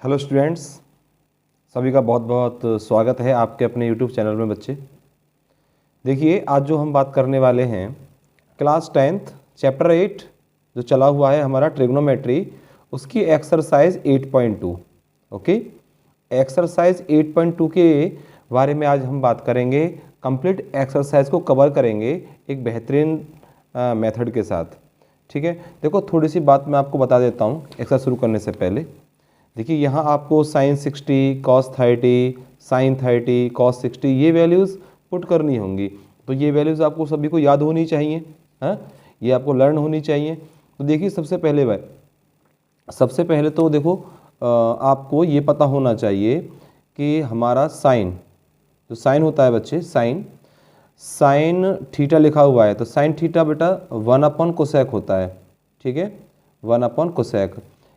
Hello students, सभी का बहुत बहुत स्वागत है आपके अपने यूट्यूब चैनल में। बच्चे देखिए, आज जो हम बात करने वाले हैं क्लास 10th चैप्टर 8 जो चला हुआ है हमारा ट्रिग्नोमेट्री, उसकी एक्सरसाइज 8.2। ओके, एक्सरसाइज 8.2 के बारे में आज हम बात करेंगे। कंप्लीट एक्सरसाइज को कवर करेंगे एक बेहतरीन मेथड के साथ। ठीक है, देखो थोड़ी सी बात मैं आपको बता देता हूँ एक्सरसाइज शुरू करने से पहले। देखिए यहाँ आपको साइन 60, कॉस 30, साइन 30, कॉस 60 ये वैल्यूज़ पुट करनी होंगी। तो ये वैल्यूज़ आपको सभी को याद होनी चाहिए, हाँ, ये आपको लर्न होनी चाहिए। तो देखिए सबसे पहले तो देखो आपको ये पता होना चाहिए कि हमारा साइन, जो साइन होता है बच्चे, साइन थीटा लिखा हुआ है, तो साइन थीटा बेटा 1 कोसेक होता है। ठीक है, 1 कोसेक,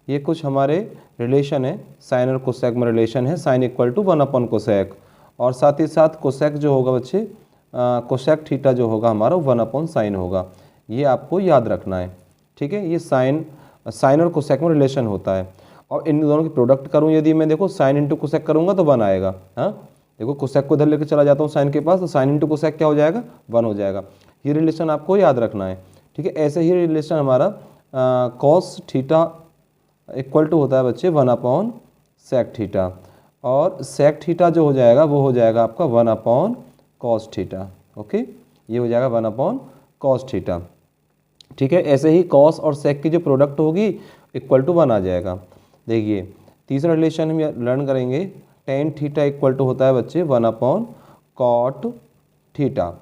ये कुछ हमारे रिलेशन है, साइन और कोसेक में रिलेशन है। साइन इक्वल टू 1 कोसेक, और साथ ही साथ कोसेक जो होगा बच्चे, कोसेक थीटा जो होगा हमारा 1 साइन होगा। ये आपको याद रखना है। ठीक है, ये साइन और कोसेक में रिलेशन होता है। और इन दोनों की प्रोडक्ट करूँ यदि मैं, देखो साइन इंटू कोसेक करूँगा तो 1 आएगा। हाँ, देखो कोसेक को इधर लेकर चला जाता हूँ साइन के पास, तो साइन इंटू कोसेक क्या हो जाएगा, 1 हो जाएगा। ये रिलेशन आपको याद रखना है। ठीक है, ऐसे ही रिलेशन हमारा कॉस थीटा इक्वल टू होता है बच्चे 1 सेक थीटा, और सेक थीटा जो हो जाएगा वो हो जाएगा आपका 1 कॉस थीटा। ओके, ये हो जाएगा 1 कॉस थीटा। ठीक है, ऐसे ही कॉस और सेक की जो प्रोडक्ट होगी इक्वल टू 1 आ जाएगा। देखिए तीसरा रिलेशन हम लर्न करेंगे, टेन थीटा इक्वल टू होता है बच्चे 1 कॉट थीटा,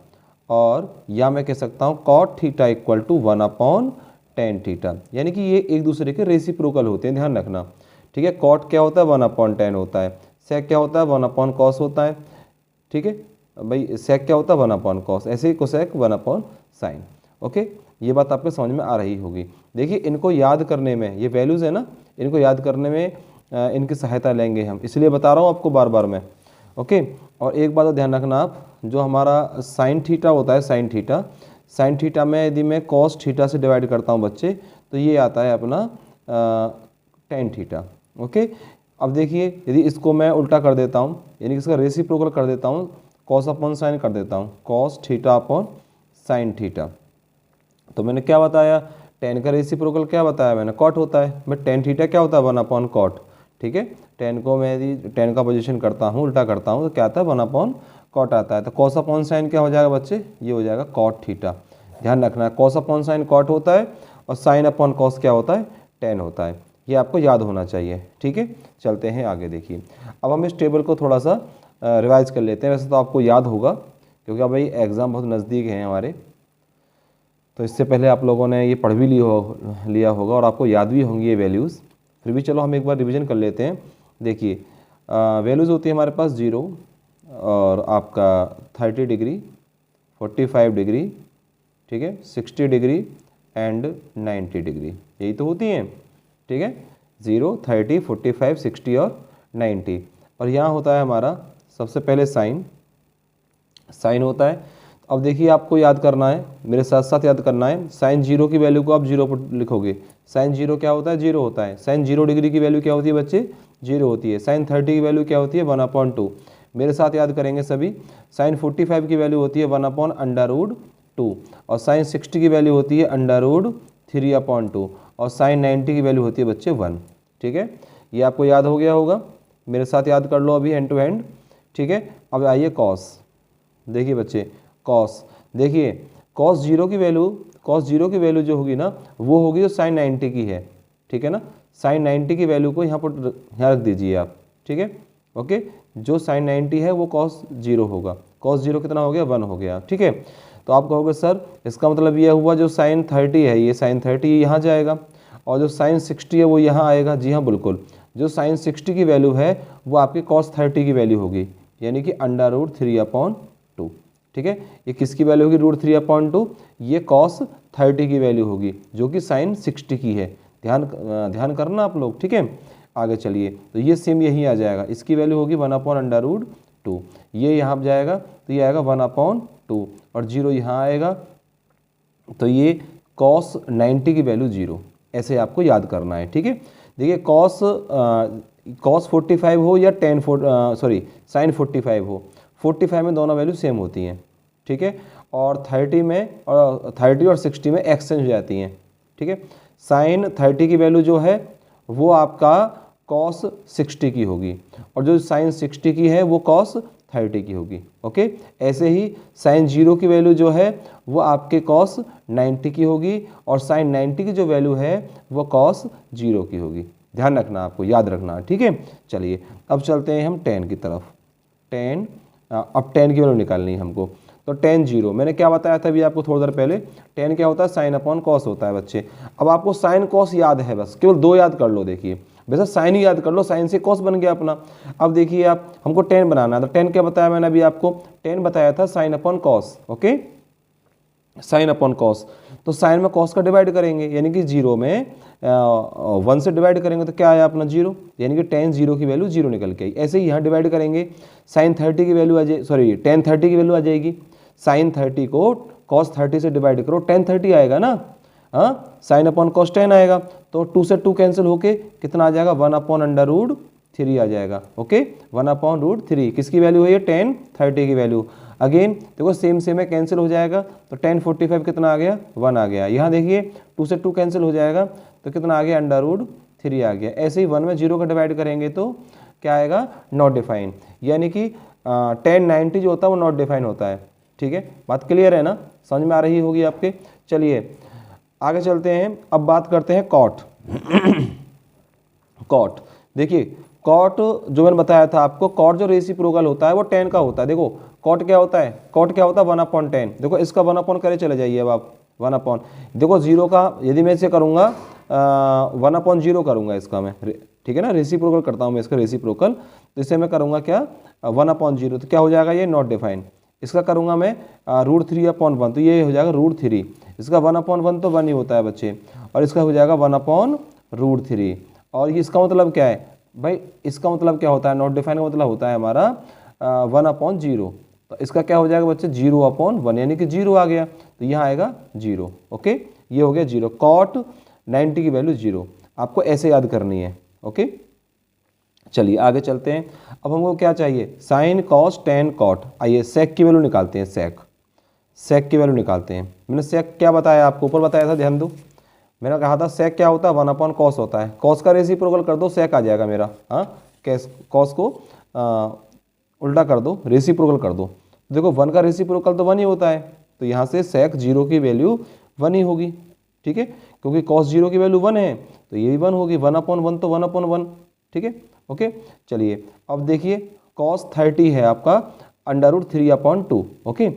और या मैं कह सकता हूँ cot theta equal to 1 tan theta, यानी कि ये एक दूसरे के रेसिप्रोकल होते हैं, ध्यान रखना। ठीक है, कॉट क्या होता है, 1/10 होता है। सेक क्या होता है, 1/कॉस होता है। ठीक है भाई, सेक क्या होता है, 1/कॉस, ऐसे ही कोसेक 1/साइन। ओके, ये बात आपको समझ में आ रही होगी। देखिए इनको याद करने में, ये वैल्यूज़ है ना, इनको याद करने में इनकी सहायता लेंगे हम, इसलिए बता रहा हूँ आपको बार बार मैं। ओके, और एक बात ध्यान रखना आप, जो हमारा साइन थीटा होता है, साइन थीटा में यदि मैं कॉस थीटा से डिवाइड करता हूँ बच्चे, तो ये आता है अपना टेन थीटा। ओके, अब देखिए यदि इसको मैं उल्टा कर देता हूँ, यानी कि इसका रेसिप्रोकल कर देता हूँ, कॉस अपॉन साइन कर देता हूँ, cos theta upon sine theta, तो मैंने क्या बताया, टेन का रेसिप्रोकल क्या बताया मैंने, कॉट होता है। बट टेन थीटा क्या होता है, 1/कॉट। ठीक है, टेन को मैं यदि टेन का पोजीशन करता हूँ, उल्टा करता हूँ, तो क्या आता है, 1/कॉट आता है। तो कॉस अपॉन साइन क्या हो जाएगा बच्चे, ये हो जाएगा कॉट थीटा। ध्यान रखना है, कॉस अपॉन साइन कॉट होता है, और साइन अपॉन कॉस क्या होता है, टेन होता है। ये आपको याद होना चाहिए। ठीक है, चलते हैं आगे। देखिए अब हम इस टेबल को थोड़ा सा रिवाइज कर लेते हैं। वैसे तो आपको याद होगा, क्योंकि अब भाई एग्ज़ाम बहुत नज़दीक हैं हमारे, तो इससे पहले आप लोगों ने ये पढ़ भी लिया होगा और आपको याद भी होंगी ये वैल्यूज़। फिर भी चलो हम एक बार रिवीजन कर लेते हैं। देखिए वैल्यूज़ होती है हमारे पास 0 और आपका 30 डिग्री, 45 डिग्री, ठीक है, 60 डिग्री एंड 90 डिग्री, यही तो होती हैं। ठीक है, 0, 30, 45, 60 और 90। और यहाँ होता है हमारा सबसे पहले साइन होता है। अब देखिए आपको याद करना है, मेरे साथ साथ याद करना है, साइन 0 की वैल्यू को आप 0 पर लिखोगे। साइन 0 क्या होता है, 0 होता है। साइन 0 डिग्री की वैल्यू क्या होती है बच्चे, 0 होती है। साइन 30 की वैल्यू क्या होती है, 1/2। मेरे साथ याद करेंगे सभी। साइन 45 की वैल्यू होती है 1/√2, और साइन 60 की वैल्यू होती है √3/2, और साइन 90 की वैल्यू होती है बच्चे 1। ठीक है, ये आपको याद हो गया होगा, मेरे साथ याद कर लो अभी हैंड टू हैंड। ठीक है, अब आइए कॉस। देखिए बच्चे कॉस, देखिए कॉस 0 की वैल्यू जो होगी ना, वो होगी जो साइन 90 की है। ठीक है ना, साइन 90 की वैल्यू को यहाँ रख दीजिए आप। ठीक है, ओके, जो साइन 90 है वो कॉस 0 होगा। कॉस 0 कितना हो गया, 1 हो गया। ठीक है, तो आप कहोगे सर इसका मतलब यह हुआ जो साइन 30 है, ये साइन 30 यहाँ जाएगा, और जो साइन 60 है वो यहाँ आएगा। जी हाँ बिल्कुल, जो साइन 60 की वैल्यू है वो आपकी कॉस 30 की वैल्यू होगी, यानी कि √3/2। ठीक है, ये किसकी वैल्यू होगी, √3/2, ये कॉस 30 की वैल्यू होगी, जो कि साइन 60 की है। ध्यान करना आप लोग। ठीक है, आगे चलिए, तो ये सेम यही आ जाएगा, इसकी वैल्यू होगी 1/√2, ये यहाँ जाएगा तो ये आएगा 1/2, और 0 यहाँ आएगा, तो ये कॉस 90 की वैल्यू 0, ऐसे आपको याद करना है। ठीक है, देखिए कॉस cos 45 हो या sin 45 हो, 45 में दोनों वैल्यू सेम होती हैं, ठीक है। और 30 और 60 में एक्सचेंज हो जाती हैं, ठीक है। sin 30 की वैल्यू जो है वो आपका cos 60 की होगी, और जो sin 60 की है वो cos 30 की होगी, ओके। ऐसे ही sin 0 की वैल्यू जो है वो आपके cos 90 की होगी, और sin 90 की जो वैल्यू है वो cos 0 की होगी। ध्यान रखना, आपको याद रखना, ठीक है। चलिए अब चलते हैं हम tan की तरफ। अब tan की वैल्यू निकालनी है हमको। तो tan 0 मैंने क्या बताया था अभी आपको थोड़ी देर पहले, tan क्या होता है, साइन अपॉन कॉस होता है बच्चे। अब आपको साइन कॉस याद है, बस केवल दो याद कर लो। देखिए वैसे साइन ही याद कर लो, साइन से कॉस बन गया अपना। अब देखिए आप, हमको tan बनाना है, तो tan क्या बताया मैंने अभी आपको, tan बताया था sine upon cos, okay, sine upon cos. तो साइन में कॉस का डिवाइड करेंगे, यानी कि 0 में 1 से डिवाइड करेंगे तो क्या आया अपना 0, यानी कि tan 0 की वैल्यू 0 निकल के आई। ऐसे ही यहाँ डिवाइड करेंगे, sin 30 की वैल्यू आ जाए, tan 30 की वैल्यू आ जाएगी। sin 30 को cos 30 से डिवाइड करो, tan 30 आएगा ना, हाँ, साइन अपॉन कॉस 10 आएगा। तो 2 से 2 कैंसिल होके कितना आ जाएगा, 1/√3 आ जाएगा, ओके। 1/√3 किसकी वैल्यू है ये, tan 30 की वैल्यू। अगेन देखो सेम है, कैंसिल हो जाएगा, तो tan 45 कितना आ गया, 1 आ गया। यहाँ देखिए 2 से 2 कैंसिल हो जाएगा, तो कितना आ गया, √3 आ गया। ऐसे ही 1 में 0 का डिवाइड करेंगे तो क्या आएगा, नॉट डिफाइन, यानी कि tan 90 जो होता है वो नॉट डिफाइन होता है, ठीक है। बात क्लियर है ना, समझ में आ रही होगी आपके। चलिए आगे चलते हैं, अब बात करते हैं कॉट। कॉट देखिए, कॉट जो मैंने बताया था आपको, कॉट जो रेसिप्रोकल होता है वो tan का होता है। देखो कॉट क्या होता है, कॉट क्या होता है, 1/10। देखो इसका 1/, करे चले जाइए अब आप 1/, देखो 0 का यदि मैं इसे करूँगा 1/0 करूँगा इसका मैं, ठीक है ना, रेसिप्रोकल करता हूँ मैं इसका रेसिप्रोकल, तो इसे मैं करूँगा क्या 1/0, तो क्या हो जाएगा ये, नॉट डिफाइन। इसका करूँगा मैं √3/1, तो ये हो जाएगा √3। इसका 1/1 तो 1 ही होता है बच्चे, और इसका हो जाएगा 1/√3। और ये इसका मतलब क्या है भाई, इसका मतलब क्या होता है, नॉट डिफाइन का मतलब होता है हमारा 1/0। तो इसका क्या हो जाएगा बच्चे, 0/1, यानी कि 0 आ गया, तो यहाँ आएगा 0, ओके। ये हो गया 0, कॉट 90 की वैल्यू 0, आपको ऐसे याद करनी है, ओके। चलिए आगे चलते हैं। अब हमको क्या चाहिए, साइन कॉस tan कॉट। आइए सेक की वैल्यू निकालते हैं, सेक की वैल्यू निकालते हैं। मैंने सेक क्या बताया आपको, ऊपर बताया था, ध्यान दो। मैंने कहा था सेक क्या होता है, 1/cos होता है। कॉस का रेसिप्रोकल कर दो, सेक आ जाएगा मेरा, हाँ। कॉस को उल्टा कर दो, रेसिप्रोकल कर दो। देखो 1 का रेसिप्रोकल तो 1 ही होता है, तो यहाँ से सेक 0 की वैल्यू 1 ही होगी, ठीक है, क्योंकि cos 0 की वैल्यू 1 है, तो ये भी 1 होगी। 1/1 तो 1/1, ठीक है, ओके। चलिए अब देखिए cos 30 है आपका √3/2, ओके।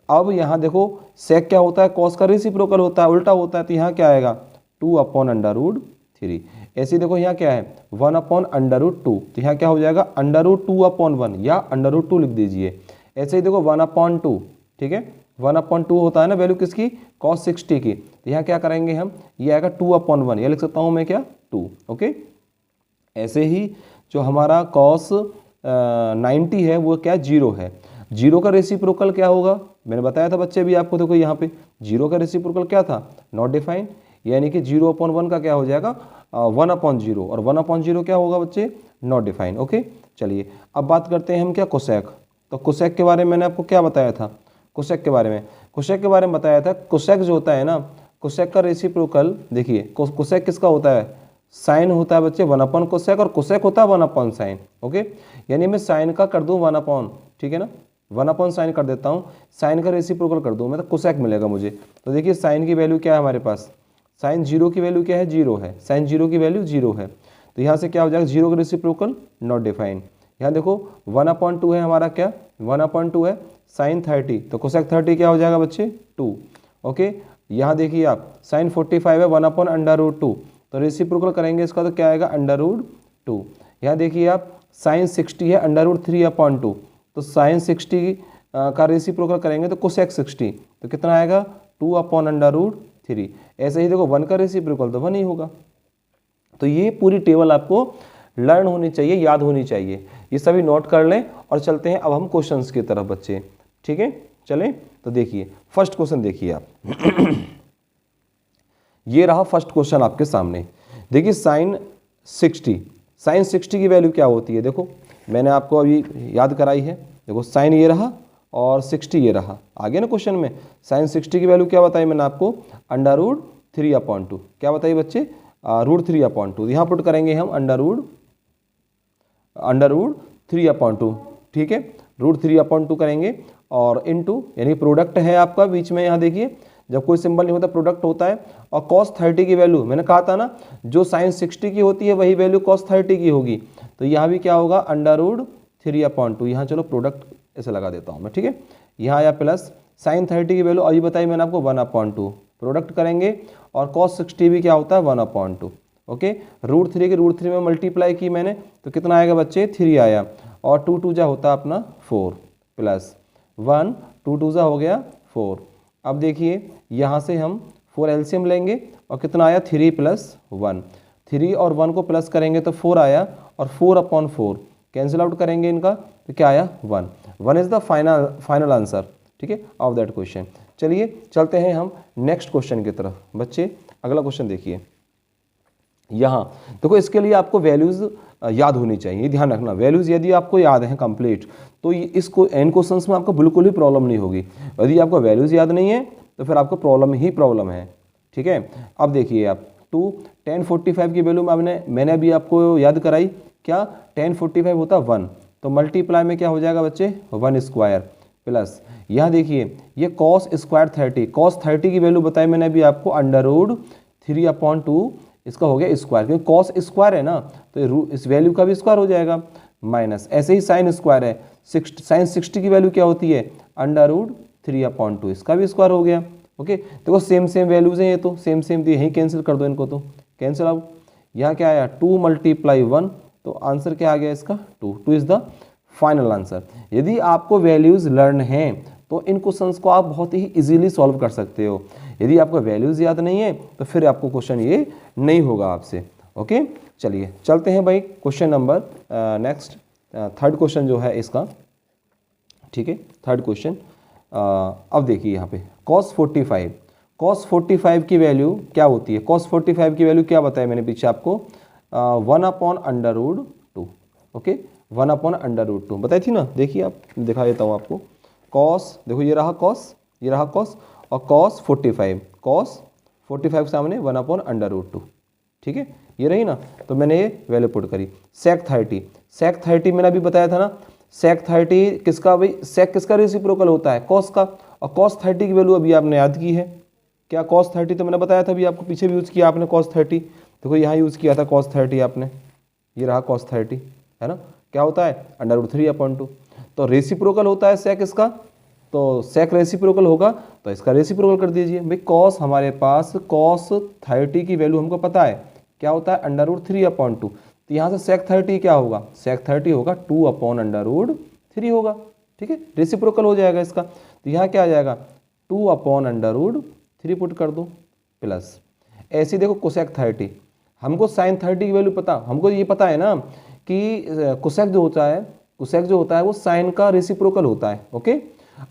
अब यहाँ देखो सेक क्या होता है, cos का रेसिप्रोकल होता है, उल्टा होता है, तो यहाँ क्या आएगा 2/√3। ऐसे ही देखो यहाँ क्या है 1/√2, तो यहाँ क्या हो जाएगा √2/1 या √2 लिख दीजिए। ऐसे ही देखो 1/2, ठीक है, 1/2 होता है ना वैल्यू किसकी, cos 60 की, तो यहाँ क्या करेंगे हम, ये आएगा 2/1, या लिख सकता हूँ मैं क्या 2, ओके। ऐसे ही जो हमारा cos 90 है वो क्या 0 है। 0 का रेसिप्रोकल क्या होगा, मैंने बताया था बच्चे भी आपको, देखो यहाँ पे 0 का रेसिप्रोकल क्या था, नॉट डिफाइन, यानी कि 0/1 का क्या हो जाएगा 1/0, और 1/0 क्या होगा बच्चे, नॉट डिफाइन, ओके। चलिए अब बात करते हैं हम क्या, कोसेक। तो कोसेक के बारे में मैंने आपको क्या बताया था, कोसेक के बारे में बताया था, कोसेक जो होता है ना, कोसेक का रेसिप्रोकल देखिए, कोसेक किसका होता है, साइन होता है बच्चे 1/कोसेक, और कोसेक होता है 1/साइन, ओके। यानी मैं साइन का कर दूं 1/, ठीक है ना, 1/साइन कर देता हूँ, साइन का रेसिप्रोकल कर दूँ मैं, तो कोसेक मिलेगा मुझे। तो देखिए साइन की वैल्यू क्या है हमारे पास, साइन 0 की वैल्यू क्या है, 0 है, साइन 0 की वैल्यू 0 है, तो यहाँ से क्या हो जाएगा 0 का रेसिप्रोकल नॉट डिफाइन। यहाँ देखो 1/2 है हमारा, क्या 1/2 है साइन 30, तो कोसेक 30 क्या हो जाएगा बच्चे 2, ओके। यहाँ देखिए आप साइन 45 है 1/√2, तो रेसिप्रोकल करेंगे इसका तो क्या आएगा √2। यहाँ देखिए आप साइन 60 है √3/2, तो साइन 60 का रेसिप्रोकल करेंगे तो कोसेक 60, तो कितना आएगा 2/√3। ऐसे ही देखो 1 का रेसिप्रोकल तो 1 ही होगा। तो ये पूरी टेबल आपको लर्न होनी चाहिए, याद होनी चाहिए, ये सभी नोट कर लें। और चलते हैं अब हम क्वेश्चंस की तरफ बच्चे, ठीक है। चलें तो देखिए फर्स्ट क्वेश्चन देखिए आप ये रहा फर्स्ट क्वेश्चन आपके सामने। देखिए साइन 60 साइन 60 की वैल्यू क्या होती है, देखो मैंने आपको अभी याद कराई है। देखो साइन ये रहा और 60 ये रहा, आगे ना क्वेश्चन में साइन 60 की वैल्यू क्या बताई मैंने आपको, √3/2। क्या बताइए बच्चे, √3/2। यहाँ पुट करेंगे हम √3/2, ठीक है, √3/2 करेंगे और इनटू, यानी प्रोडक्ट है आपका बीच में। यहाँ देखिए जब कोई सिंबल नहीं होता प्रोडक्ट होता है। और cos 30 की वैल्यू मैंने कहा था ना, जो साइन 60 की होती है वही वैल्यू cos 30 की होगी। तो यहाँ भी क्या होगा, √3/2। यहाँ चलो प्रोडक्ट ऐसे लगा देता हूँ मैं, ठीक है। यहाँ आया प्लस साइन 30 की वैल्यू अभी बताई मैंने आपको 1/2, प्रोडक्ट करेंगे और cos 60 भी क्या होता है 1/2। ओके, √3 के √3 में मल्टीप्लाई की मैंने तो कितना आएगा बच्चे, 3 आया। और 2 2 जा होता है अपना 4 प्लस 1, 2 2 जा हो गया 4। अब देखिए यहाँ से हम 4 एलसीएम लेंगे और कितना आया 3 + 1, 3 और 1 को प्लस करेंगे तो 4 आया और 4/4 कैंसिल आउट करेंगे इनका तो क्या आया 1 इज़ द फाइनल आंसर, ठीक है, ऑफ दैट क्वेश्चन। चलिए चलते हैं हम नेक्स्ट क्वेश्चन की तरफ। बच्चे अगला क्वेश्चन देखिए, यहाँ देखो इसके लिए आपको वैल्यूज़ याद होनी चाहिए, ध्यान रखना। वैल्यूज़ यदि आपको याद हैं कंप्लीट तो इसको एन क्वेश्चंस में आपको बिल्कुल भी प्रॉब्लम नहीं होगी। यदि आपको वैल्यूज़ याद नहीं है तो फिर आपको प्रॉब्लम ही प्रॉब्लम है, ठीक है। अब देखिए आप 1045 की वैल्यू में मैंने अभी आपको याद कराई, क्या 1045 होता 1, तो मल्टीप्लाई में क्या हो जाएगा बच्चे 1² प्लस, यहाँ देखिए ये cos² 30, cos 30 की वैल्यू बताई मैंने अभी आपको √3/2, इसका हो गया स्क्वायर, क्योंकि cos स्क्वायर है ना तो इस वैल्यू का भी स्क्वायर हो जाएगा, माइनस ऐसे ही साइन स्क्वायर है, साइन 60 की वैल्यू क्या होती है √3/2, इसका भी स्क्वायर हो गया। ओके, देखो सेम वैल्यूज हैं, ये तो सेम तो यहीं कैंसिल कर दो इनको, तो कैंसिल आउट। यहाँ क्या आया 2 × 1, तो आंसर क्या आ गया इसका 2 इज़ द फाइनल आंसर। यदि आपको वैल्यूज़ लर्न हैं तो इन क्वेश्चंस को आप बहुत ही इजीली सॉल्व कर सकते हो। यदि आपको वैल्यूज़ याद नहीं है तो फिर आपको क्वेश्चन ये नहीं होगा आपसे। ओके, चलिए चलते हैं भाई question number next, third question जो है इसका, ठीक है, थर्ड क्वेश्चन। अब देखिए यहाँ पे cos 45 की वैल्यू क्या होती है, cos 45 की वैल्यू क्या बताया मैंने पीछे आपको 1/√2। ओके, 1/√2 बताई थी ना, देखिए आप दिखा देता हूँ आपको। cos, देखो ये रहा cos, ये रहा cos, और cos 45 के सामने 1/√2, ठीक है, ये रही ना, तो मैंने ये वैल्यू पुट करी। sec 30 मैंने अभी बताया था ना, sec 30 किसका भाई, sec किसका रेसिप्रोकल होता है cos का, और cos 30 की वैल्यू अभी आपने याद की है, क्या cos 30 तो मैंने बताया था अभी आपको, पीछे भी यूज़ किया आपने cos 30, देखो यहाँ यूज़ किया था cos 30 आपने, ये रहा cos 30 है ना, क्या होता है √3/2, तो रेसिप्रोकल होता है sec इसका, तो sec रेसिप्रोकल होगा तो इसका रेसिप्रोकल कर दीजिए भाई। cos हमारे पास cos 30 की वैल्यू हमको पता है क्या होता है √3/2, तो यहाँ से sec 30 क्या होगा, sec 30 होगा 2/√3 होगा, ठीक है, रेसिप्रोकल हो जाएगा इसका। तो यहाँ क्या आ जाएगा 2/√3 पुट कर दो प्लस, ऐसे ही देखो cosec 30, हमको sin 30 की वैल्यू पता, हमको ये पता है ना कि cosec जो होता है वो sin का रेसिप्रोकल होता है। ओके,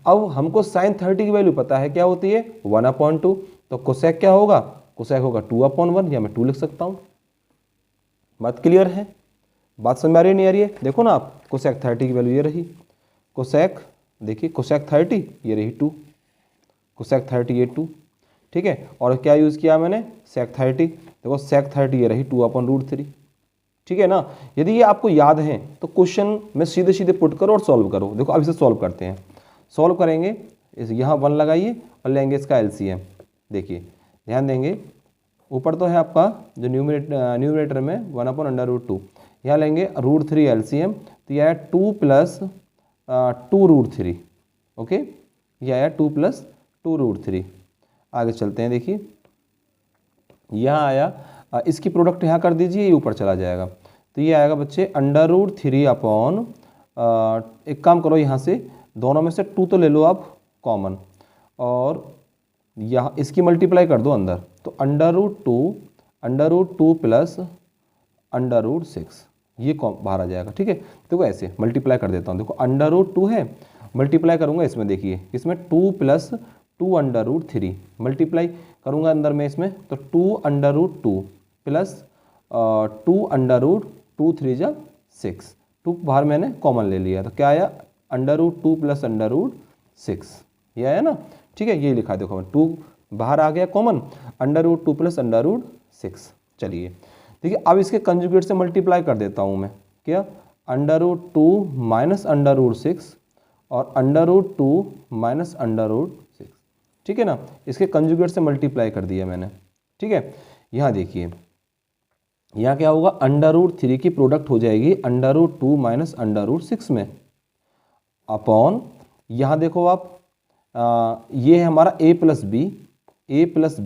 अब हमको sin 30 की वैल्यू पता है क्या होती है 1/2, तो cosec क्या होगा, cosec होगा 2/1, या मैं 2 लिख सकता हूँ। बात क्लियर है, बात समझ में आ रही है नहीं आ रही है, देखो ना आप cosec 30 की वैल्यू ये रही, cosec देखिए cosec 30 ये रही 2, cosec 30 ये 2, ठीक है, और क्या यूज़ किया मैंने sec 30, देखो sec 30 ये रही 2/√3, ठीक है ना। यदि ये आपको याद है तो क्वेश्चन में सीधे पुट करो और सॉल्व करो। देखो अब इसे सॉल्व करते हैं, सॉल्व करेंगे, इस यहाँ 1 लगाइए और लेंगे इसका एलसीएम। देखिए ध्यान देंगे, ऊपर तो है आपका जो न्यूमरेटर में 1/√2, यहाँ लेंगे √3 एलसीएम, तो यह आया 2 + 2√3। ओके, यह आया 2 + 2√3। आगे चलते हैं, देखिए यहाँ आया, इसकी प्रोडक्ट यहाँ कर दीजिए, ये ऊपर चला जाएगा, तो ये आएगा बच्चे √3 एक काम करो यहाँ से दोनों में से 2 तो ले लो आप कॉमन, और यहाँ इसकी मल्टीप्लाई कर दो अंदर, तो √2 प्लस √6 ये बाहर आ जाएगा, ठीक है। देखो ऐसे मल्टीप्लाई कर देता हूँ, देखो √2 है, मल्टीप्लाई करूँगा इसमें, देखिए इसमें 2 + 2√3 मल्टीप्लाई करूँगा अंदर में इसमें, तो 2√2 प्लस 2 2 3 जा 6, 2 बाहर मैंने कॉमन ले लिया तो क्या आया √2 प्लस √6, ये आया ना। ठीक है, ये लिखा देखो 2 बाहर आ गया कॉमन, √2 प्लस √6। चलिए देखिए अब इसके कंजुगेट से मल्टीप्लाई कर देता हूँ मैं, क्या √2 माइनस √6 और √2 माइनस √6, ठीक है ना। इसके कंजुगेट से मल्टीप्लाई कर दिया मैंने। ठीक है, यहाँ देखिए यहाँ क्या होगा √3 की प्रोडक्ट हो जाएगी √2 माइनस √6 में अपॉन, यहाँ देखो आप ये है हमारा a plus B, a plus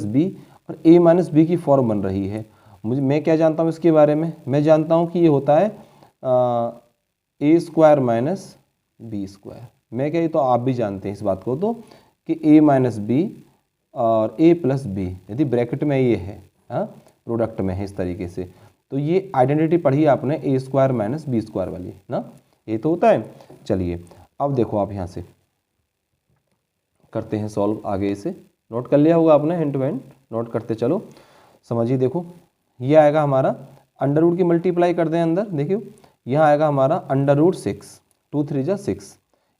B और a माइनस बी की फॉर्म बन रही है। मैं क्या जानता हूँ इसके बारे में, मैं जानता हूँ कि ये होता है a square minus B square. मैं क्या, ये तो आप भी जानते हैं इस बात को तो कि a माइनस बी और a प्लस बी यदि ब्रैकेट में ये है, हाँ प्रोडक्ट में है इस तरीके से, तो ये आइडेंटिटी पढ़ी आपने a square minus B square वाली ना, ये तो होता है। चलिए अब देखो आप यहाँ से करते हैं सॉल्व, आगे इसे नोट कर लिया होगा आपने, हैंड टू हैंड नोट करते चलो। समझिए देखो ये आएगा हमारा √ की मल्टीप्लाई कर दें अंदर, देखियो यहाँ आएगा हमारा √6, 2 3 जा 6,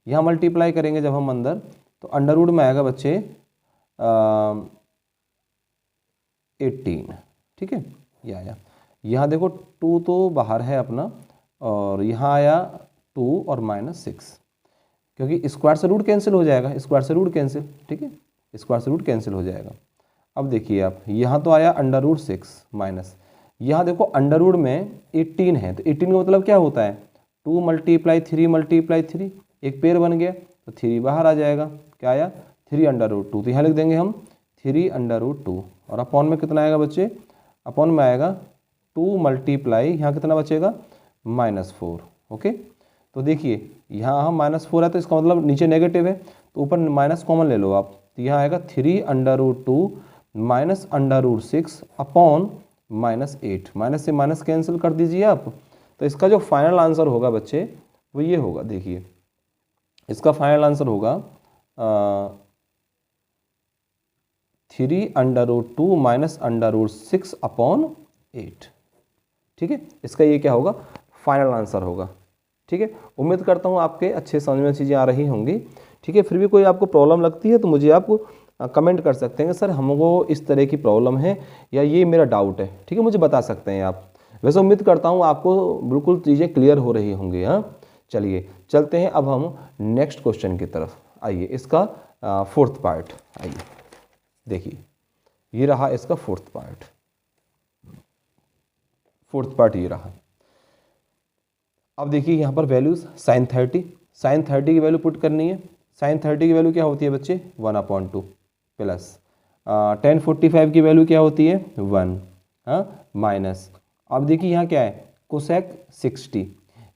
यहाँ मल्टीप्लाई करेंगे जब हम अंदर तो √ में आएगा बच्चे 18। ठीक है, ये आया। यहाँ देखो 2 तो बाहर है अपना और यहाँ आया 2 और -6, क्योंकि स्क्वायर से रूट कैंसिल हो जाएगा, स्क्वायर से रूट कैंसिल, ठीक है स्क्वायर से रूट कैंसिल हो जाएगा। अब देखिए आप यहाँ तो आया √6 माइनस, यहाँ देखो √ में 18 है तो 18 का मतलब क्या होता है 2 × 3 एक पेयर बन गया तो 3 बाहर आ जाएगा, क्या आया 3 √2, तो यहाँ लिख देंगे हम 3 √2 और अपॉन में कितना आएगा बच्चे, अपॉन में आएगा 2 × यहाँ कितना बचेगा -4। ओके, तो देखिए यहाँ हम -4 है तो इसका मतलब नीचे नेगेटिव है तो ऊपर माइनस कॉमन ले लो आप, तो यहाँ आएगा 3 √2 माइनस √6 अपॉन -8, माइनस से माइनस कैंसिल कर दीजिए आप। तो इसका जो फाइनल आंसर होगा बच्चे वो ये होगा, देखिए इसका फाइनल आंसर होगा 3 √2 माइनस √6 अपॉन 8। ठीक है, इसका ये क्या होगा फाइनल आंसर होगा। ठीक है, उम्मीद करता हूँ आपके अच्छे समझ में चीज़ें आ रही होंगी। ठीक है, फिर भी कोई आपको प्रॉब्लम लगती है तो मुझे आप कमेंट कर सकते हैं सर हमको इस तरह की प्रॉब्लम है या ये मेरा डाउट है। ठीक है, मुझे बता सकते हैं आप। वैसे उम्मीद करता हूँ आपको बिल्कुल चीज़ें क्लियर हो रही होंगी। हाँ चलिए चलते हैं अब हम नेक्स्ट क्वेश्चन की तरफ। आइए इसका 4th पार्ट, आइए देखिए ये रहा इसका 4th पार्ट। 4th पार्ट ये रहा। अब देखिए यहाँ पर वैल्यूज sin 30 की वैल्यू पुट करनी है। sin 30 की वैल्यू क्या होती है बच्चे 1/2 प्लस tan 45 की वैल्यू क्या होती है 1, हाँ माइनस। अब देखिए यहाँ क्या है cosec 60।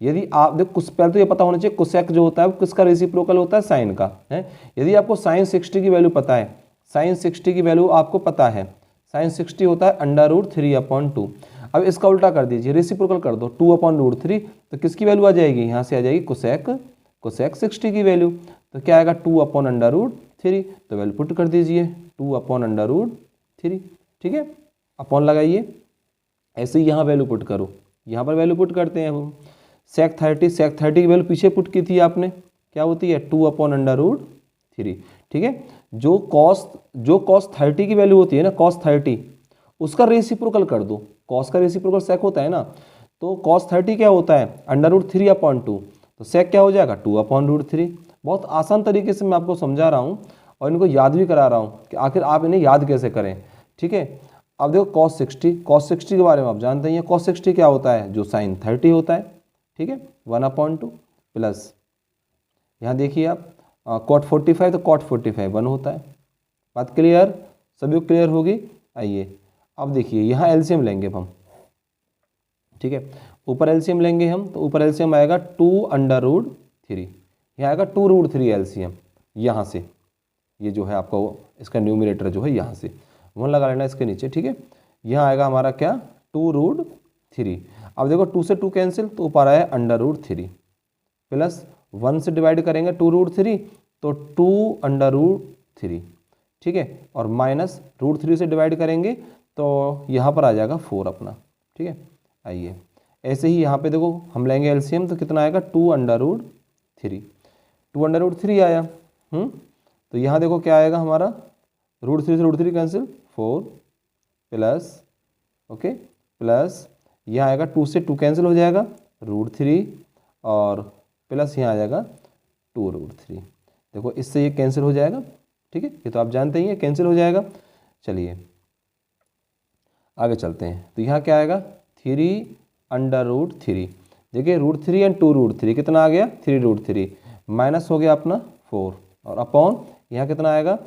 यदि आप देखो कुछ पहले तो ये पता होना चाहिए cosec जो होता है वो किसका रेसिप्रोकल होता है साइन का है। यदि आपको sin 60 की वैल्यू पता है, sin 60 की वैल्यू आपको पता है, sin 60 होता है √3/2। अब इसका उल्टा कर दीजिए, रेसिप्रोकल कर दो 2/√3, तो किसकी वैल्यू आ जाएगी यहाँ से आ जाएगी cosec 60 की वैल्यू, तो क्या आएगा 2/√3। तो वैल्यू पुट कर दीजिए 2/√3। ठीक है, अपॉन लगाइए, ऐसे ही यहाँ वैल्यू पुट करो, यहाँ पर वैल्यू पुट करते हैं हम। sec 30 की वैल्यू पीछे पुट की थी आपने, क्या होती है 2/√3। ठीक है, जो cos 30 की वैल्यू होती है ना cos 30 उसका रेसिप्रोकल कर दो। cos का रेसिप्रोकल sec होता है ना, तो cos 30 क्या होता है √3/2, तो sec क्या हो जाएगा 2/√3। बहुत आसान तरीके से मैं आपको समझा रहा हूँ और इनको याद भी करा रहा हूँ कि आखिर आप इन्हें याद कैसे करें। ठीक है, अब देखो cos 60 के बारे में आप जानते हैं, cos 60 क्या होता है जो sin 30 होता है। ठीक है, 1/2 प्लस यहाँ देखिए आप cot 45, तो cot 45 1 होता है। बात क्लियर, सभी क्लियर होगी। आइए अब देखिए यहाँ एलसीएम लेंगे हम। ठीक है, ऊपर एलसीएम लेंगे हम, तो ऊपर एलसीएम आएगा 2/√3, यहाँ आएगा 2√3 एलसीएम। यहाँ से ये जो है आपका इसका न्यूमरेटर जो है यहाँ से 1 लगा लेना इसके नीचे। ठीक है, यहाँ आएगा हमारा क्या 2√3। अब देखो 2 से 2 कैंसिल, तो ऊपर आया √3 प्लस 1 से डिवाइड करेंगे 2√3 तो 2/√3। ठीक है, और माइनस √3 से डिवाइड करेंगे तो यहाँ पर आ जाएगा 4 अपना। ठीक है, आइए ऐसे ही यहाँ पे देखो हम लेंगे एलसीएम तो कितना आएगा 2√3, 2√3 आया। तो यहाँ देखो क्या आएगा हमारा, √3 से √3 कैंसिल, 4 प्लस ओके प्लस यहाँ आएगा 2 से 2 कैंसिल हो जाएगा √3 और प्लस यहाँ आ जाएगा 2√3। देखो इससे ये कैंसिल हो जाएगा, ठीक है, ये तो आप जानते ही हैं कैंसिल हो जाएगा। चलिए आगे चलते हैं, तो यहाँ क्या आएगा 3√3। देखिए √3 एंड 2√3 कितना आ गया 3√3, माइनस हो गया अपना 4 और अपॉन यहाँ कितना आएगा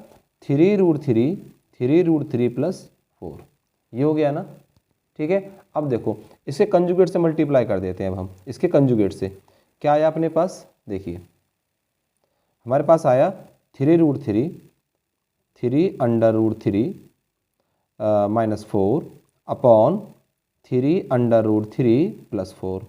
3√3 प्लस 4, ये हो गया ना, ठीक है। अब देखो इसके कंजुगेट से मल्टीप्लाई कर देते हैं। अब हम इसके कंजुगेट से क्या आया अपने पास, देखिए हमारे पास आया 3√3 माइनस 4 अपॉन 3√3 प्लस 4।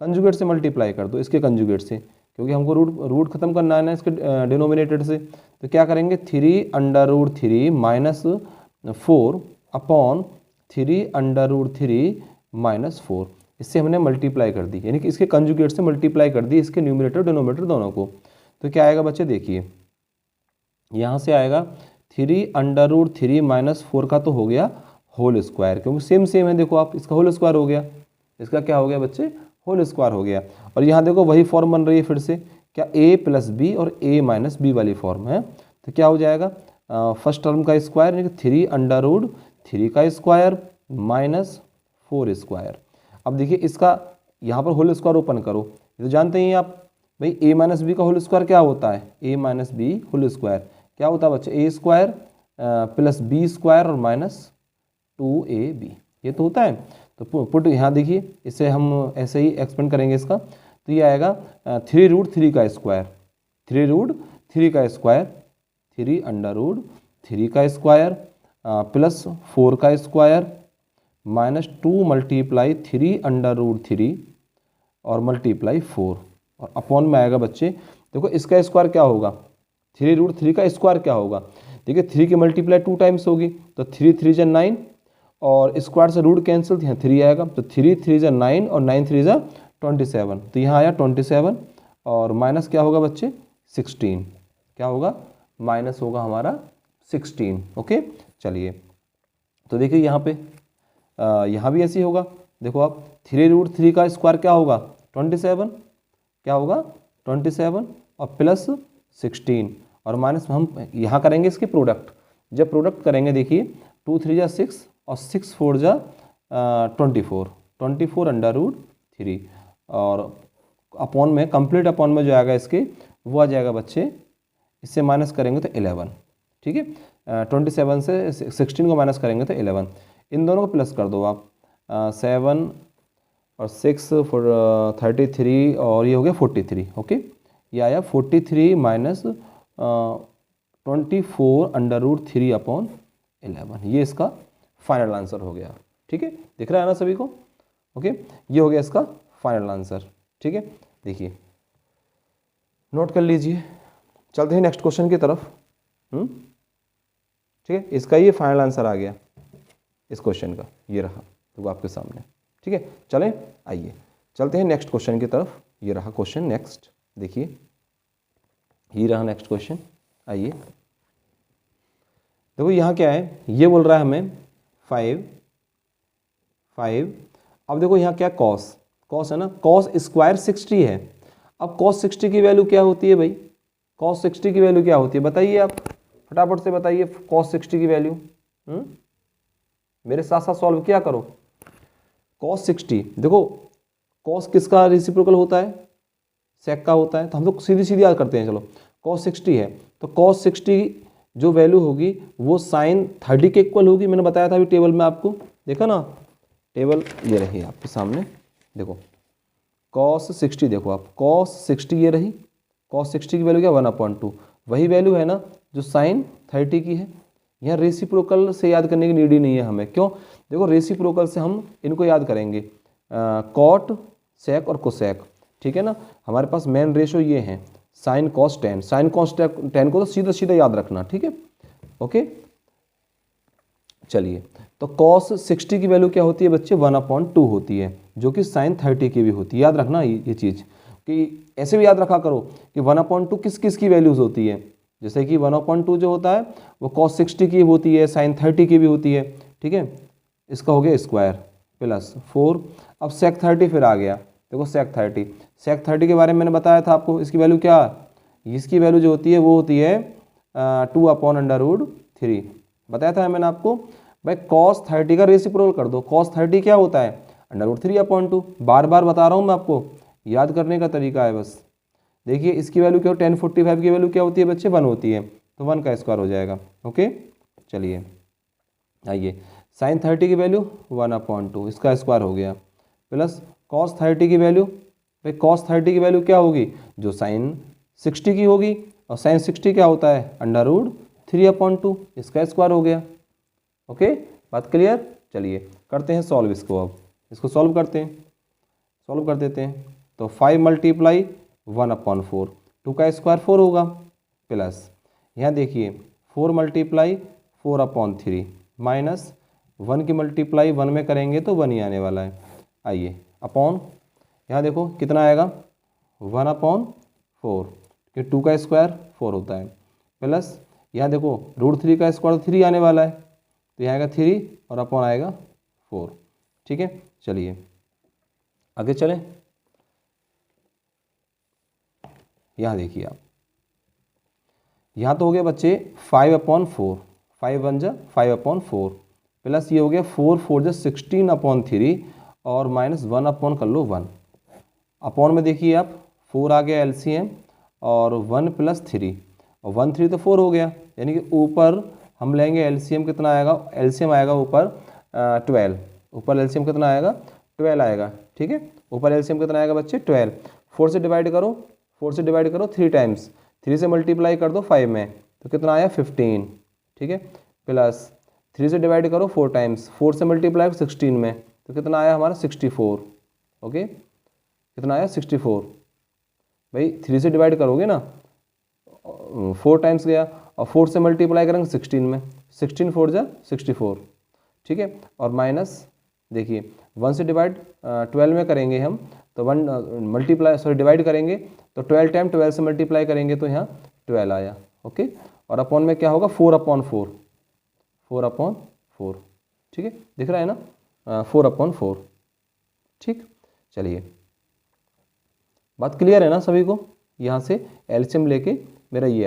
कंजुगेट से मल्टीप्लाई कर दो इसके कंजुगेट से, क्योंकि हमको रूट खत्म करना है ना इसके डिनोमिनेटेड से। तो क्या करेंगे 3√3 माइनस 4 अपॉन 3√3 माइनस 4, इससे हमने मल्टीप्लाई कर दी, यानी कि इसके कंजुगेट से मल्टीप्लाई कर दी इसके न्यूमरेटर डिनोमिनेटर दोनों को। तो क्या आएगा बच्चे, देखिए यहाँ से आएगा 3√3 माइनस 4 का तो हो गया होल स्क्वायर, क्योंकि सेम है, देखो आप इसका होल स्क्वायर हो गया, इसका क्या हो गया बच्चे होल स्क्वायर हो गया। और यहाँ देखो वही फॉर्म बन रही है फिर से, क्या a प्लस बी और a माइनस बी वाली फॉर्म है। तो क्या हो जाएगा फर्स्ट टर्म का स्क्वायर यानी कि 3√3 का स्क्वायर माइनस 4 स्क्वायर। अब देखिए इसका यहाँ पर होल स्क्वायर ओपन करो, ये तो जानते ही आप भाई a माइनस बी का होल स्क्वायर क्या होता है, a minus B whole square क्या होता है बच्चे a square plus B square और माइनस 2ab, ये तो होता है। तो पुट यहाँ देखिए इसे हम ऐसे ही एक्सपेंड करेंगे इसका, तो ये आएगा 3√3 का स्क्वायर, 3√3 का स्क्वायर 3√3 का स्क्वायर प्लस 4 का स्क्वायर माइनस 2 मल्टीप्लाई 3√3 और मल्टीप्लाई 4 और अपॉन में आएगा बच्चे। देखो इसका स्क्वायर क्या होगा, 3√3 का स्क्वायर क्या होगा, देखिए 3 की मल्टीप्लाई 2 टाइम्स होगी, तो 3 3 जा 9 और स्क्वायर से रूट कैंसिल, यहाँ 3 आएगा, तो 3 3 जा 9 और 9 3 जा 27, तो यहाँ आया 27 और माइनस क्या होगा बच्चे 16, क्या होगा माइनस होगा हमारा 16। ओके चलिए तो देखिए यहाँ पे यहाँ भी ऐसे ही होगा, देखो आप 3√3 का स्क्वायर क्या होगा 27, क्या होगा 27 और प्लस 16 और माइनस हम यहाँ करेंगे इसकी प्रोडक्ट, जब प्रोडक्ट करेंगे देखिए 2 3 जा 6 और 6 4 जा 24√3 और अपॉन में कंप्लीट अपॉन में जो आएगा इसके वो आ जाएगा बच्चे, इससे माइनस करेंगे तो 11, ठीक है 27 से 16 को माइनस करेंगे तो 11, इन दोनों को प्लस कर दो आप 7 और 6 फॉर 33 और ये हो गया 43। ओके ये आया 43 माइनस 24√3 अपॉन 11, ये इसका फाइनल आंसर हो गया, ठीक है दिख रहा है ना सभी को। ओके ये हो गया इसका फाइनल आंसर, ठीक है देखिए नोट कर लीजिए। चलते हैं नेक्स्ट क्वेश्चन की तरफ। ठीक है इसका ये फाइनल आंसर आ गया इस क्वेश्चन का, ये रहा तो आपके सामने, ठीक है चलें आइए चलते हैं नेक्स्ट क्वेश्चन की तरफ। ये रहा क्वेश्चन नेक्स्ट, देखिए ये रहा नेक्स्ट क्वेश्चन। आइए देखो यहाँ क्या है, ये बोल रहा है हमें 5। अब देखो यहाँ क्या कॉस है ना, कॉस स्क्वायर 60 है। अब कॉस 60 की वैल्यू क्या होती है भाई, कॉस 60 की वैल्यू क्या होती है बताइए आप फटाफट से बताइए, कॉस 60 की वैल्यू मेरे साथ साथ सॉल्व किया करो। कॉस 60 देखो कॉस किसका रेसिप्रोकल होता है, सेक का होता है, तो हम लोग सीधी याद करते हैं। चलो कॉस 60 है तो कॉस 60 जो वैल्यू होगी वो साइन 30 के इक्वल होगी, मैंने बताया था अभी टेबल में आपको, देखा ना टेबल ये रही आपके सामने, देखो कॉस 60 देखो आप कॉस 60 ये रही, कॉस 60 की वैल्यू क्या 1/2, वही वैल्यू है ना जो साइन 30 की है। यहाँ रेसिप्रोकल से याद करने की नीड ही नहीं है हमें, क्यों देखो रेसिप्रोकल से हम इनको याद करेंगे कॉट सेक और कोसेक, ठीक है ना। हमारे पास मेन रेशो ये हैं sine cos tan, sine cos tan को तो सीधा याद रखना, ठीक है ओके। चलिए तो कॉस 60 की वैल्यू क्या होती है बच्चे 1/2 होती है, जो कि साइन 30 की भी होती है। याद रखना ये चीज़, कि ऐसे भी याद रखा करो कि 1/2 किस किस की वैल्यूज़ होती है। जैसे कि 1/2 जो होता है वो cos 60 की होती है, साइन 30 की भी होती है, ठीक है। इसका हो गया स्क्वायर प्लस 4। अब sec 30 फिर आ गया, देखो sec 30 के बारे में मैंने बताया था आपको। इसकी वैल्यू क्या, इसकी वैल्यू जो होती है वो होती है 2/√3। बताया था मैंने आपको भाई cos 30 का रेसिप्रोकल कर दो। cos 30 क्या होता है, √3/2। बार बार बता रहा हूँ मैं आपको, याद करने का तरीका है बस। देखिए इसकी वैल्यू क्या हो, 1045 की वैल्यू क्या होती है बच्चे, 1 होती है, तो 1 का स्क्वायर हो जाएगा। ओके चलिए आइए, साइन 30 की वैल्यू 1/2, इसका स्क्वायर हो गया, प्लस cos 30 की वैल्यू, भाई cos 30 की वैल्यू क्या होगी, जो साइन 60 की होगी, और साइन 60 क्या होता है, √3/2, इसका स्क्वायर हो गया। ओके बात क्लियर। चलिए करते हैं सॉल्व इसको, अब इसको सॉल्व करते हैं, सॉल्व कर देते हैं। तो 5 × 1/4, 2 का स्क्वायर 4 होगा, प्लस यहाँ देखिए 4 × 4/3 माइनस 1 की मल्टीप्लाई 1 में करेंगे तो 1 ही आने वाला है। आइए अपॉन, यहाँ देखो कितना आएगा 1/4, कि 2 का स्क्वायर 4 होता है, प्लस यहाँ देखो √3 का स्क्वायर 3 आने वाला है, तो यहाँ आएगा 3 और अपॉन आएगा 4। ठीक है चलिए आगे चलें। यहाँ देखिए आप, यहाँ तो हो गया बच्चे 5/4, 5 1 जा 5/4, प्लस ये हो गया 4 4 जा 16/3, और माइनस 1 अपॉन कर लो 1। अपॉन में देखिए आप 4 आ गया एलसीएम, और 1 + 3, और 1 3 तो 4 हो गया, यानी कि ऊपर हम लेंगे एलसीएम कितना आएगा, एलसीएम आएगा ऊपर 12, ऊपर एलसीएम कितना आएगा 12 आएगा। ठीक है ऊपर एलसीएम कितना आएगा बच्चे 12, 4 से डिवाइड करो, 4 से डिवाइड करो 3 टाइम्स, 3 से मल्टीप्लाई कर दो 5 में, तो कितना आया 15। ठीक है प्लस 3 से डिवाइड करो 4 टाइम्स, 4 से मल्टीप्लाई 16 में, तो कितना आया हमारा 64। ओके कितना आया 64। भाई 3 से डिवाइड करोगे ना 4 टाइम्स गया, और 4 से मल्टीप्लाई करेंगे 16 में, 16 4 जा 64। ठीक है और माइनस देखिए 1 से डिवाइड 12 में करेंगे हम, तो 1 मल्टीप्लाई सॉरी डिवाइड करेंगे तो 12 टाइम 12 से मल्टीप्लाई करेंगे तो यहाँ 12 आया। ओके और अपॉन में क्या होगा 4/4, 4/4। ठीक है दिख रहा है ना 4/4। ठीक चलिए बात क्लियर है ना सभी को, यहाँ से एलसीएम लेके मेरा ये